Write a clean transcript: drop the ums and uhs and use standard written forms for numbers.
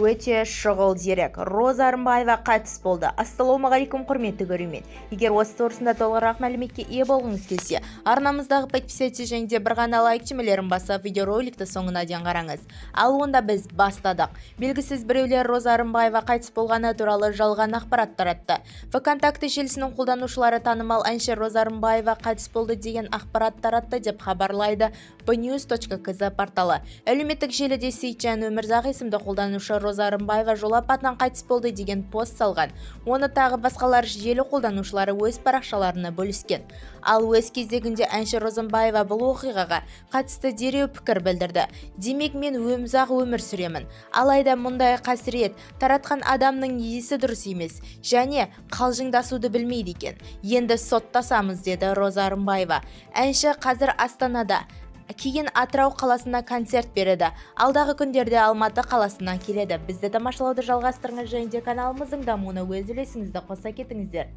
Өте шұғыл дерек. Роза Рымбаева қайтыс болды. Ассалаумағалейкум құрметті көрермен. Егер осы турасында толығырақ мәліметке ие болғыңыз келсе, арнамыздағы подписаться және де бір ғана лайк түймелерін басып, видеороликті соңына дейін қараңыз. Ал онда біз бастадық. Белгісіз біреулер Роза Рымбаева қайтыс болғаны туралы жалған ақпарат таратты. ВКонтакте желісінің қолданушылары танымал әнші Роза Рымбаева қайтыс болды деген ақпарат таратты деп хабарлайды bnews.kz порталы. Әлеуметтік желіде Сейтжан Өмірзақ есімді қолданушы Роза Рымбаева жол апатынан қайтыс болды деген пост салған. Оны тағы басқалар желі қолданушылары өз парақшаларына бөліскен. Ал өз кезегінде әнші Роза Рымбаева бұл оқиғаға қатысты дереу пікір білдірді. Демек, мен ұзақ өмір сүремін. Алайда мұндай қасірет таратқан адамның есі дұрыс емес және қалжыңдасуды білмейді екен. Енді соттасамыз, деді Роза Рымбаева. Әнші қазір Астанада, кейін Атырау қаласына концерт береді. Алдағы күндерде Алматы қаласына келеді. Бізді тамашалауды жалғастырыңыз және де каналымыздың дамуына өз үлесіңізді қоса кетіңіздер.